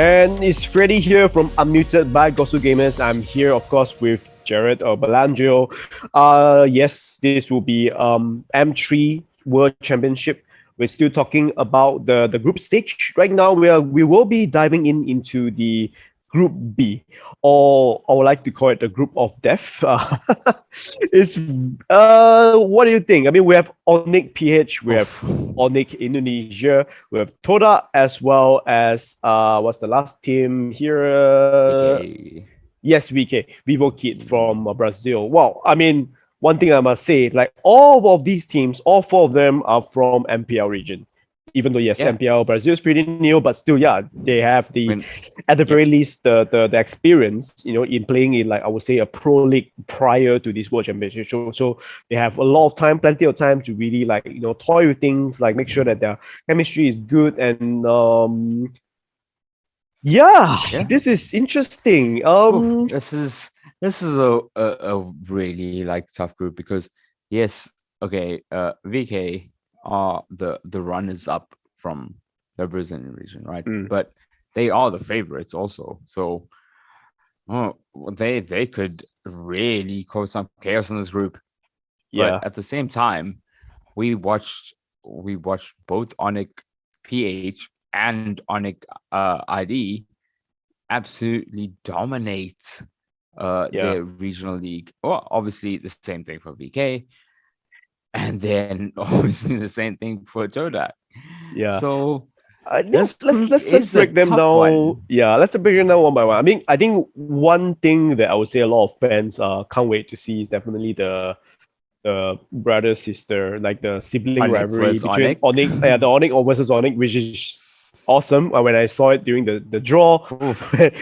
And it's Freddy here from Unmuted by GosuGamers. I'm here, of course, with Jared or Belangio. Yes, this will be M3 World Championship. We're still talking about the group stage. Right now, we will be diving into the Group B, or I would like to call it the Group of Death. It's what do you think? I mean, we have Onic PH, we have Onic Indonesia, we have Toda, as well as what's the last team here? Okay. Yes, VK, Vivo Keyd from Brazil. Wow, I mean, one thing I must say, like all of these teams, all four of them are from MPL region. Even though yes, Yeah. MPL Brazil is pretty new, but still, yeah, they have the When at the yeah, very least the experience, in playing in, like I would say, a pro league prior to this World Championship. So they have a lot of time, plenty of time to really, like, toy with things, like make sure that their chemistry is good. And yeah, yeah. this is interesting. Oof, this is a really like tough group because yes, okay, VK are the runners up from the Brazilian region, right? Mm, But they are the favorites also. So they could really cause some chaos in this group. But yeah, at the same time, we watched we watched both Onic PH and Onic ID absolutely dominate yeah, their regional league. Well, obviously the same thing for VK, and then obviously the same thing for Todak. yeah. So I think this let's group let's let's is a break them tough down. one. Yeah, let's break them down one by one. I think one thing that I would say a lot of fans can't wait to see is definitely the brother sister, like the sibling Onic rivalry versus between Onic. Onic, the Onic versus Onic, which is awesome. When I saw it during the draw, Oof,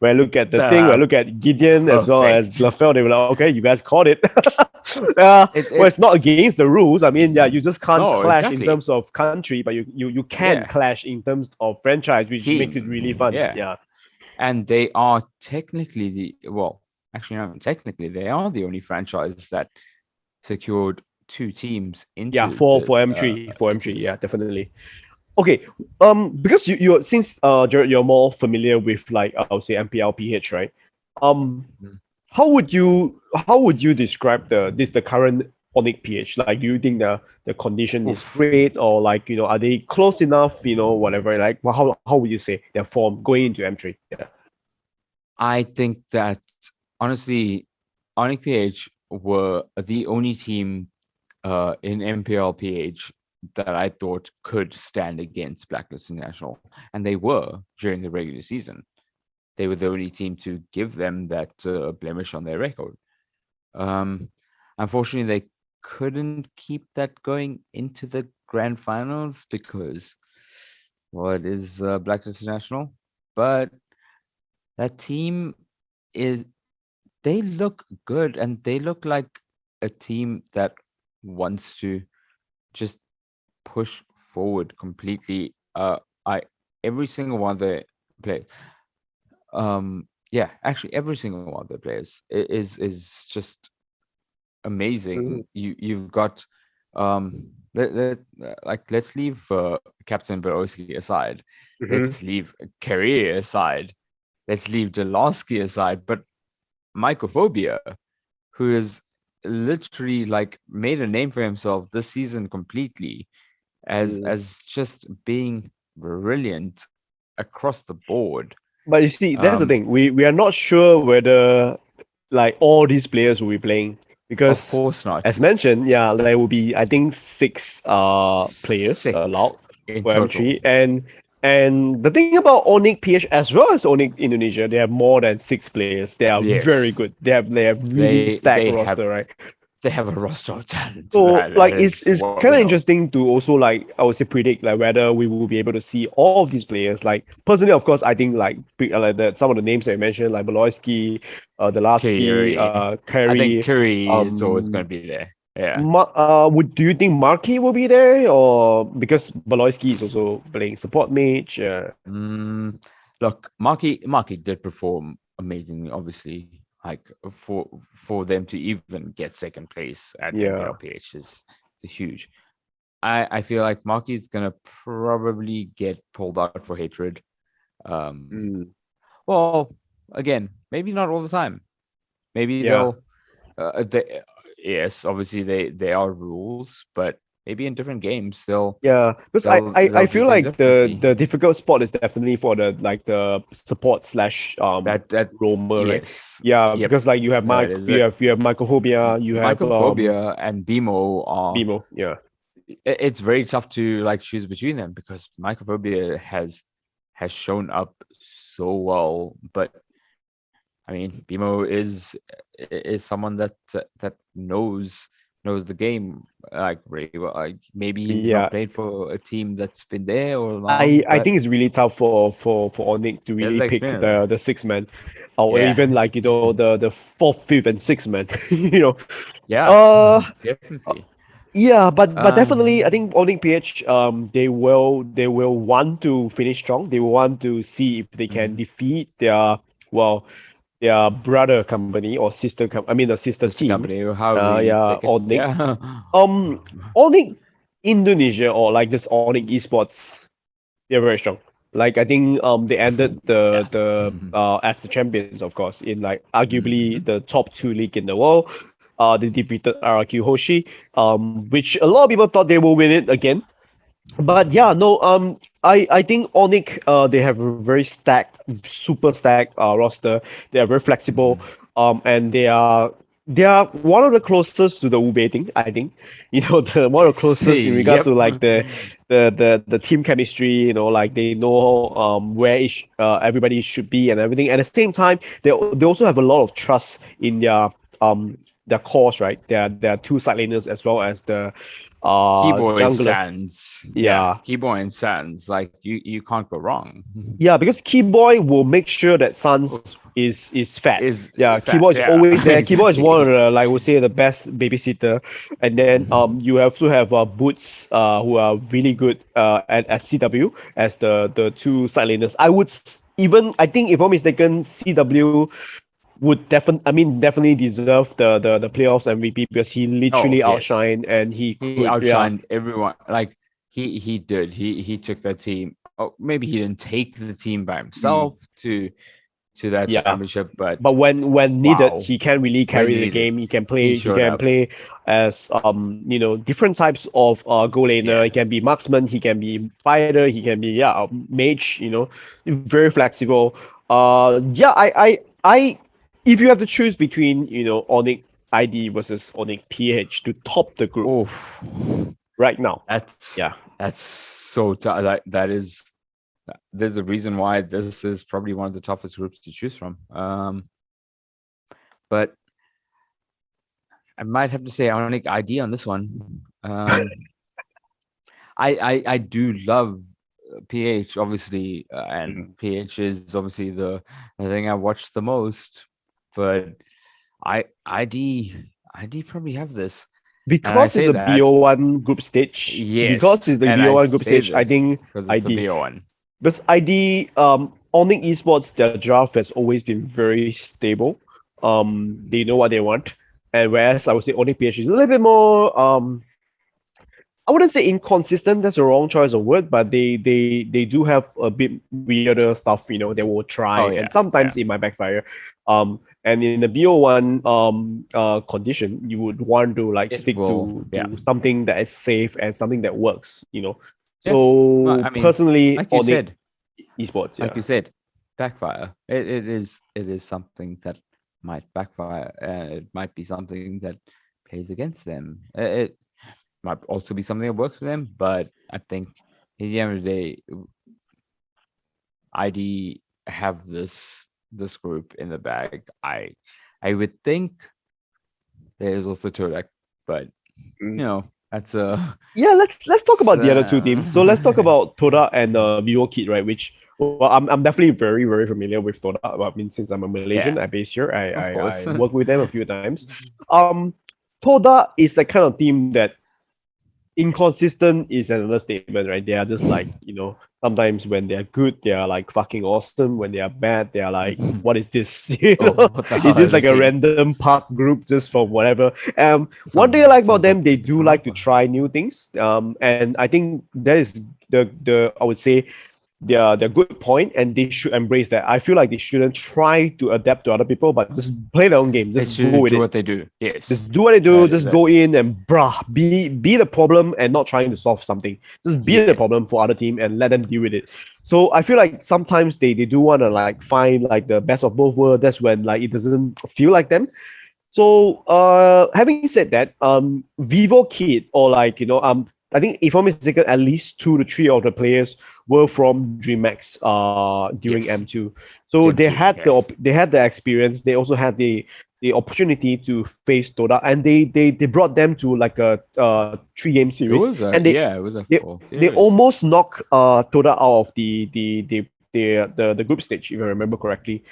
when I look at the thing, when I the look at Gideon as well as perfect. Lafell, they were like, okay, you guys caught it. It Well, it it's not against the rules. I mean, yeah, you just can't no, clash in exactly. terms of country, but you can Yeah, clash in terms of franchise, which makes it really team. fun. Yeah, Yeah, and they are technically actually no, technically they are the only franchise that secured two teams yeah, into for M3, for into M3, yeah, this. definitely. Okay, because you since Jared, you're more familiar with, like, I'll say MPL PH, right? Um, Mhm. how would you describe the current Onic PH? Like, do you think the condition is Oof. great, or, like, are they close enough? Whatever. Like, well, how would you say their form going into M3? Yeah. I think that honestly, Onic PH were the only team in MPL PH that I thought could stand against Blacklist International, and they were during the regular season. They were the only team to give them that blemish on their record. Um, Unfortunately, they couldn't keep that going into the grand finals because, well, it is Blacklist International. But that team is, they look good and they look like a team that wants to just push forward completely. I Every single one of their players, yeah, actually every single one of their players is just amazing. Mhm. You've got let's leave Captain Borowski aside. Let's Mhm. leave Carrier aside. Let's leave Delasky aside. But Mycophobia, who is literally like made a name for himself this season completely Mm. as just being brilliant across the board. But you see, that's the Um, thing. We are not sure whether, like, all these players will be playing, of because, course not. as mentioned, yeah, there will be, I think, six players Six allowed in for total. M3. And the thing about Onic PH as well as Onic Indonesia, they have more than six players. They are very Yes, good. They have really they stacked they roster, have right? they have a roster of talent. So, That like, is it's what kind we of know. interesting to also, like, I would say, predict, like, whether we will be able to see all of these players. Like, personally, of course, I think, like, like some of the names that I mentioned, like Beloyski, Delasky, Curry, I think Curry, Curry is always going um, to be there. Yeah. would do you think Markey will be there, or because Beloyski is also playing support mage? Mm, Look, Marky did perform amazingly. Obviously, like for them to even get second place at Yeah. MPLPH is huge. I feel like Marky is gonna probably get pulled out for hatred. Um, Mm. Well, again, maybe not all the time. Maybe Yeah. they'll. Yes, obviously they are rules, but maybe in different games Yeah, because I they'll do feel things like the differently. the difficult spot is definitely for the support slash That roamer, right? yes, Yeah, yep, because like you have that is it. you have microphobia, you have Mycophobia and Bimo are. BMO, yeah. It's very tough to like choose between them because Mycophobia has shown up so well, but I mean, Bimo is someone that knows the game like really well. Like maybe he's Yeah, not played for a team that's been there or I long, I but think it's really tough for Onic to he has really the pick experience. the six man, or Yeah, even like the fourth, fifth, and sixth man. you know, yeah, uh, definitely. yeah, but definitely, I Um, think Onic PH they will want to finish strong. They will want to see if they can mhm. defeat well their brother company or I mean the sister Sister team. company, however you Yeah, take it. Onic. Yeah. Onic Indonesia or like just Onic Esports, they're very strong. Like I think they ended Yeah. the as the champions, of course, in like arguably Mhm. the top two league in the world. They defeated RRQ Hoshi, which a lot of people thought they will win it again. But yeah, no, I think Onic, they have a very stacked, super stacked roster. They are very flexible, Mhm. and they are one of the closest to the Ube thing. I think, one of the Yes. closest in regards Yep. to like the team chemistry. Like they know where everybody should be and everything. At the same time, they also have a lot of trust in their cores, right? There are two side laners as well as the Keyboy jungler. Sans. Yeah, Yeah. Keyboy and Sans. Like you can't go wrong. Yeah, because Keyboy will make sure that Oh, Sans is fed. is Yeah, fat. Keyboy is Yeah, always there. Keyboy is one of exactly. the like I would say the best babysitter. And then you have to have Boots who are really good at CW as the two side laners. Even I think if I'm mistaken, CW would definitely deserve the playoffs MVP because he literally Oh yes, outshined and he he could, yeah. outshined everyone. Like he did. He took that team. Oh, maybe he didn't take the team by himself to that Yeah, championship, but but when needed, wow, he can really when carry the needed, game. He can he play. He showed can up. play as different types of goal laner. Yeah. He can be marksman. He can be fighter. He can be mage. Very flexible. Yeah. If you have to choose between Onic ID versus Onic PH to top the group Oh, right now, that's yeah. that's so tough. That is. There's a reason why this is probably one of the toughest groups to choose from. But I might have to say Onic ID on this one. I do love PH obviously, and Mhm. PH is obviously the thing I watch the most. But ID probably have this, and I Because it's say a that BO1 group stage. Because yes, it's the and I BO1 group say stage, I this think because it's the ID. BO1. Because ID, Onic Esports, their draft has always been very stable. They know what they want. And whereas I would say Onic PH is a little bit more, I wouldn't say inconsistent, that's the wrong choice of word, but they do have a bit weirder stuff, they will try, Oh and yeah, sometimes yeah, it might backfire. And in the BO1 condition, you would want to like it stick will. Yeah, to something that is safe and something that works. yeah. No, So I mean, personally, like you Onic said, Esports, like yeah. you said, backfire. It is something that might backfire, and it might be something that plays against them. It might also be something that works for them, but I think at the end of the day, ID have this group in the bag. I would think there is also Todak, but Mm. that's a Yeah, let's talk it's, about the other two teams. So let's talk about Toda and Vivo Keyd, right? Which, well, I'm definitely very very familiar with Toda. I mean, since I'm a Malaysian, yeah, I base here. of I course. work with them a few times. Um, Toda is the kind of team that inconsistent is another statement, right? They are just like, sometimes when they're good, they are like fucking awesome. When they are bad, they are like, what is this? Oh, what the Is hell this is like this a team? random park group just from whatever? One thing I Sounds like about sounds them, like they a do different like to rapper. try new things. And I think that is the I would say their good point, and they should embrace that. I feel like they shouldn't try to adapt to other people, but just play their own game. They Just should go with do it. what they do. Yes. Just do what they do. That- Just that- go in and be the problem and not trying to solve something. Just be the Yes. problem for other team and let them deal with it. So I feel like sometimes they do want to like find like the best of both worlds. That's when like it doesn't feel like them. So having said that, Vivo Keyd or like I think if I'm mistaken, at least 2 to 3 of the players were from DreamHack during Yes. M2. So they M2, had yes. they had the experience. They also had the opportunity to face Todak, and they brought them to like a 3 game It series, was a and it was a they full they series. almost knocked Todak out of the group stage, if I remember correctly.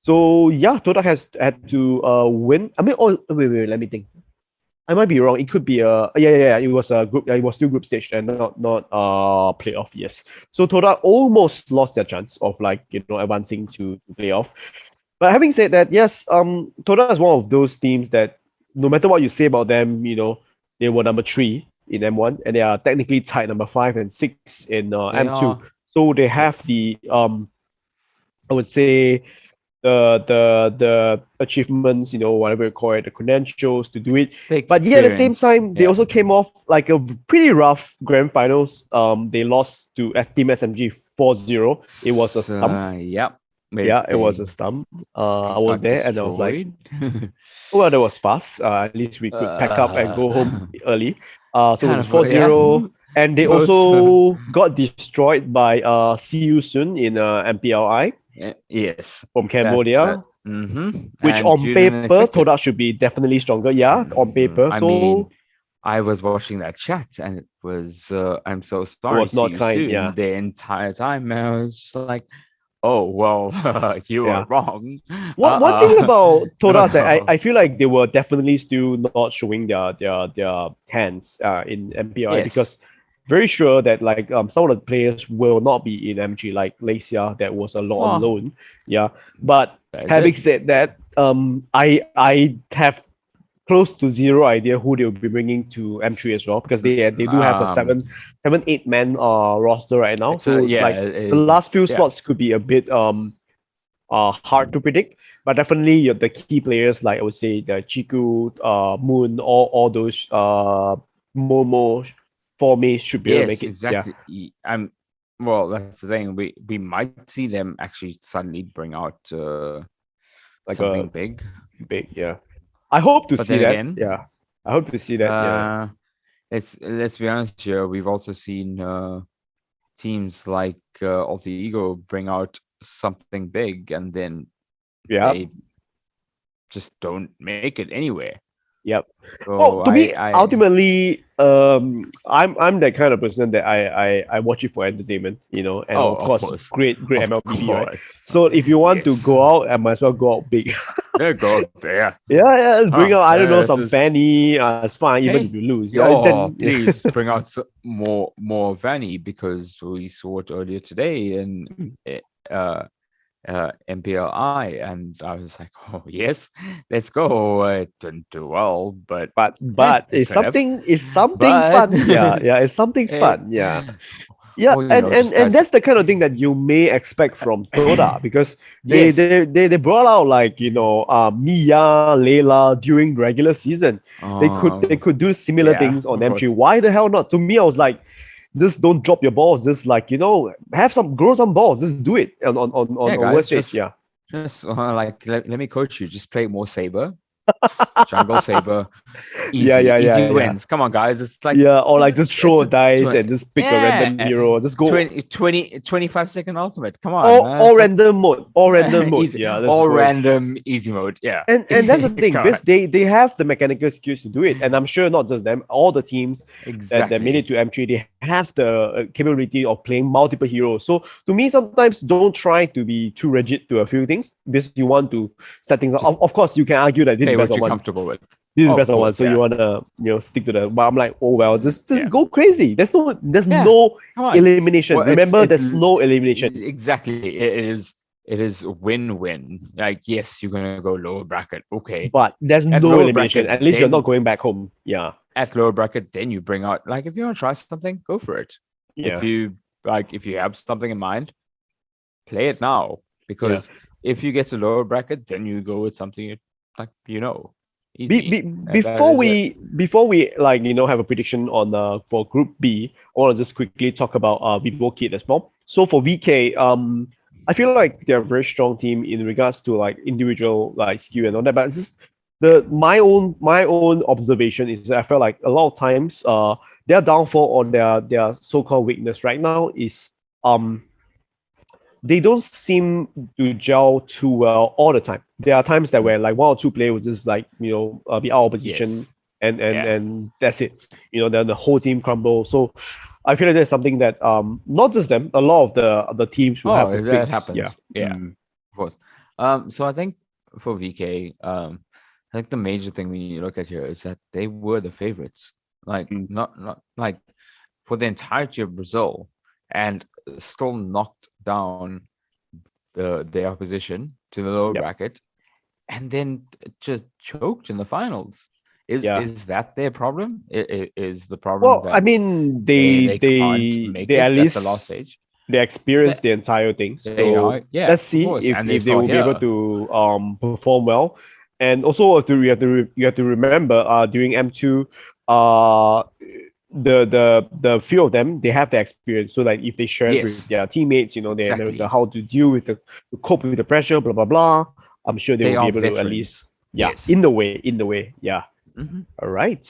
So yeah, Todak has had to win. I mean, oh wait, let me think. I might be wrong. It could be yeah. It was a group. It was still group stage and not playoff. Yes. So Todak almost lost their chance of like advancing to playoff. But having said that, yes, Todak is one of those teams that no matter what you say about them, they were number 3 in M1 and they are technically tied number 5 and 6 in They M2. are. So they have Yes. the I would say the achievements, whatever you call it, the credentials to do it. The But yeah, at the same experience. time, they Yeah. also came off like a pretty rough grand finals. They lost to Team SMG 4-0. It was a stump. Yep. Yeah, it was a stump. I was got there and I was like, destroyed. well, that was fast. At least we could pack up and go home early. So it Kind was of, 4-0. yeah. And they It was, also got destroyed by See You Soon in MPLI yes. from Cambodia. Mm-hmm. Which And on you didn't paper, expect it. Todak should be definitely stronger. Yeah, on paper. I So mean, I was watching that chat and it was I'm so it sorry, was see not you kind. soon Yeah, the entire time. And I was just like, oh well, you yeah. were wrong. One thing about Todak is that No. I feel like they were definitely still not showing their hands in MPI Yes. because very sure that like some of the players will not be in MG like Lacia that was a lot on Well, loan. Yeah, but that is having it. said that, I have close to zero idea who they'll be bringing to M3 as well because they do have a Um, 8 man roster right now. it's So yeah, like the last few it's yeah. slots could be a bit hard to predict, but definitely the key players like I would say the Chiku, Moon, all those Momo, Forme should be able to Yes, make it. Yeah, exactly. I'm well, that's the thing. We might see them actually suddenly bring out like something a big. big yeah. I hope to But see then that. again, Yeah, I hope to see that. Yeah, let's be honest here. We've also seen teams like Alter Ego bring out something big and then yeah. they just don't make it anywhere. Yep. So Well, to me, I ultimately, I'm that kind of person that I watch it for entertainment, and oh, of of course, course, great of MLPB, right? course, So if you want to yes. go out, I might as well go out big. There go there. Yeah, let's bring out I don't know This some is Fanny. It's fine even if hey. you lose. Yeah, Oh, then please bring out more Vanny because we saw it earlier today in uh MPLI, and I was like, oh yes, let's go. It didn't do well, but but it it's could have. something But fun. Yeah, it's something eh, fun. Yeah. Yeah, well, and, and just and guys. that's the kind of thing that you may expect from Toda because they Yes. they they, they brought out like Mia, Layla during regular season. They could do similar Yeah, things on of M3. course. Why the hell not? To me, I was like, just don't drop your balls. Just like have some grow some balls. Just do it Yeah, on West guys, stage. Yeah. just like let me coach you. Just play more Saber, jungle Saber, easy Yeah. wins. Come on, guys. It's like Yeah, or like just throw a dice and 20, just pick a random yeah, hero. Just go 25-second ultimate. Come on, man. all It's like random mode. All random mode. easy, Yeah, let's all go. random easy mode. Yeah. And that's the thing, Come because on. they have the mechanical skills to do it. And I'm sure not just them, all the teams that made Exactly. it to M3, they have the capability of playing multiple heroes. So to me, sometimes don't try to be too rigid to a few things because you want to set things up. Just Of course, you can argue that this is play best what of you're one. comfortable with. This is Of best of one, course, so you yeah. wanna stick to the. But I'm like, oh well, just Yeah. go crazy. There's Yeah. no Come on. elimination. Well, Remember, it's there's no elimination. exactly. It is win-win. Like, yes, you're gonna go lower bracket. Okay. But there's At no lower elimination. bracket, At least you're then not going back home. Yeah. at lower bracket, then you bring out like if you want to try something, go for it. Yeah. If you have something in mind, play it now, because if you get to lower bracket, then you go with something like easy. And that Before is it. we like have a prediction on for Group B, I want to just quickly talk about Vivo Keyd as well. So for VK, I feel like they're a very strong team in regards to like individual like skill and all that. But it's just my own observation is that I feel like a lot of times their downfall or their so-called weakness right now is they don't seem to gel too well all the time. There are times that where like one or two players will just like be out of position Yes. and that's it. Then the whole team crumbles. So I feel like that's something that not just them, a lot of the teams will have to That fix. Yeah. happens. Yeah, of course. So I think for VK, I think the major thing we need to look at here is that they were the favorites. Like Mm. not like for the entirety of Brazil, and still knocked down their opposition to the lower Yep. bracket, and then just choked in the finals. Yeah. Is that their problem? Is the problem Well, I that mean, they can't make they at it at the last least stage? they experienced That the entire thing. they So are, yeah, let's of see course, and they're if they still will be able here. to perform well. And also you have to remember during M2 uh the few of them, they have the experience. So like if they share it with Yes, their teammates, they know the exactly. how to deal with to cope with the pressure, blah blah blah. I'm sure they They will be are able to at least veterans. Yes. in the way. Yeah. Hmm. All right.